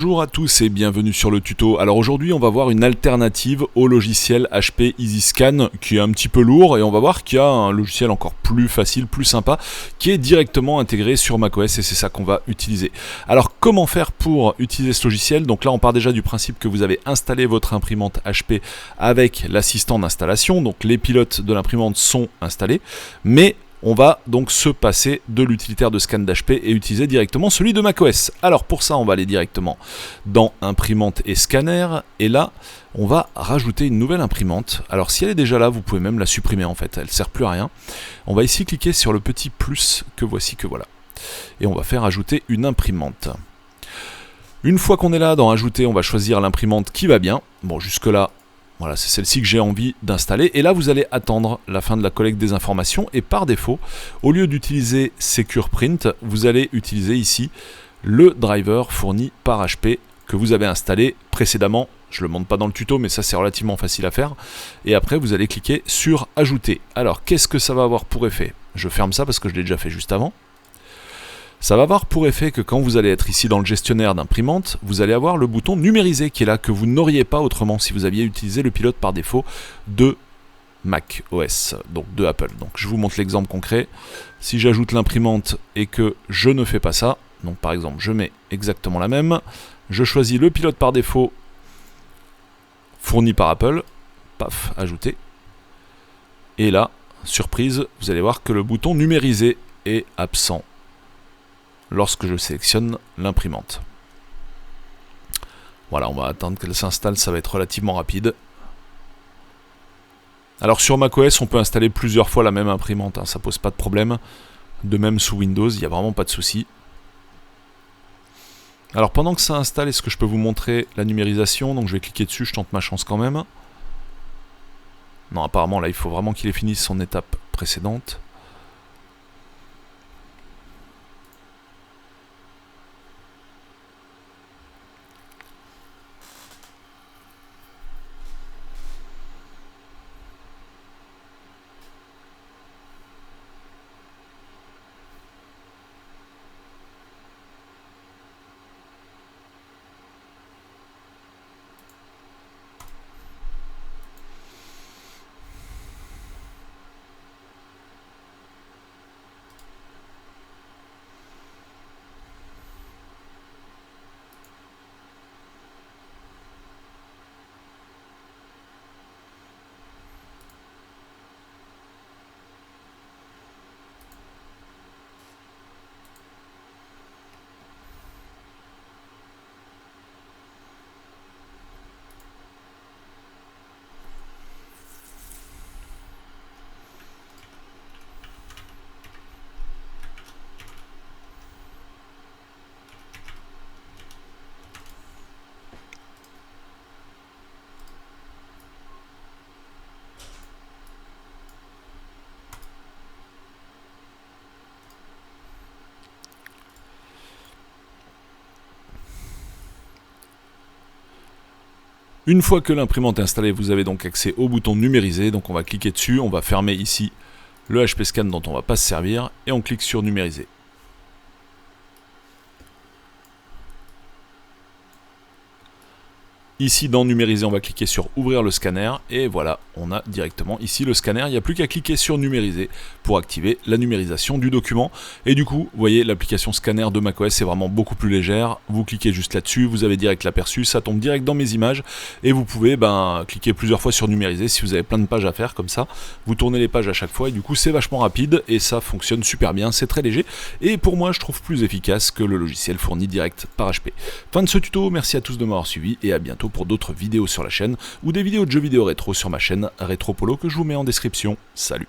Bonjour à tous et bienvenue sur le tuto. Alors aujourd'hui on va voir une alternative au logiciel HP EasyScan qui est un petit peu lourd et on va voir qu'il y a un logiciel encore plus facile, plus sympa qui est directement intégré sur macOS et c'est ça qu'on va utiliser. Alors comment faire pour utiliser ce logiciel? Donc là on part déjà du principe que vous avez installé votre imprimante HP avec l'assistant d'installation, donc les pilotes de l'imprimante sont installés, mais on va donc se passer de l'utilitaire de scan d'HP et utiliser directement celui de macOS. Alors pour ça, on va aller directement dans imprimante et scanner. Et là, on va rajouter une nouvelle imprimante. Alors si elle est déjà là, vous pouvez même la supprimer en fait. Elle ne sert plus à rien. On va ici cliquer sur le petit plus que voici, que voilà. Et on va faire ajouter une imprimante. Une fois qu'on est là dans ajouter, on va choisir l'imprimante qui va bien. Bon, jusque là. Voilà, c'est celle-ci que j'ai envie d'installer. Et là, vous allez attendre la fin de la collecte des informations. Et par défaut, au lieu d'utiliser Secure Print, vous allez utiliser ici le driver fourni par HP que vous avez installé précédemment. Je ne le montre pas dans le tuto, mais ça, c'est relativement facile à faire. Et après, vous allez cliquer sur Ajouter. Alors, qu'est-ce que ça va avoir pour effet? Je ferme ça parce que je l'ai déjà fait juste avant. Ça va avoir pour effet que quand vous allez être ici dans le gestionnaire d'imprimante, vous allez avoir le bouton numériser qui est là, que vous n'auriez pas autrement si vous aviez utilisé le pilote par défaut de Mac OS, donc de Apple. Donc je vous montre l'exemple concret. Si j'ajoute l'imprimante et que je ne fais pas ça, donc par exemple je mets exactement la même, je choisis le pilote par défaut fourni par Apple, paf, ajouter. Et là, surprise, vous allez voir que le bouton numériser est absent lorsque je sélectionne l'imprimante. Voilà, on va attendre qu'elle s'installe, ça va être relativement rapide. Alors sur macOS, on peut installer plusieurs fois la même imprimante, hein, ça pose pas de problème. De même sous Windows, il n'y a vraiment pas de souci. Alors pendant que ça installe, est-ce que je peux vous montrer la numérisation? Donc je vais cliquer dessus, je tente ma chance quand même. Non, apparemment là, il faut vraiment qu'il ait fini son étape précédente. Une fois que l'imprimante est installée, vous avez donc accès au bouton numériser, donc on va cliquer dessus, on va fermer ici le HP Scan dont on ne va pas se servir, et on clique sur numériser. Ici dans numériser, on va cliquer sur ouvrir le scanner, et voilà, on a directement ici le scanner, il n'y a plus qu'à cliquer sur numériser pour activer la numérisation du document. Et du coup, vous voyez, l'application scanner de macOS est vraiment beaucoup plus légère, vous cliquez juste là-dessus, vous avez direct l'aperçu, ça tombe direct dans mes images, et vous pouvez cliquer plusieurs fois sur numériser si vous avez plein de pages à faire comme ça, vous tournez les pages à chaque fois, et du coup c'est vachement rapide, et ça fonctionne super bien, c'est très léger, et pour moi je trouve plus efficace que le logiciel fourni direct par HP. Fin de ce tuto, merci à tous de m'avoir suivi, et à bientôt pour d'autres vidéos sur la chaîne ou des vidéos de jeux vidéo rétro sur ma chaîne Rétropolo que je vous mets en description. Salut!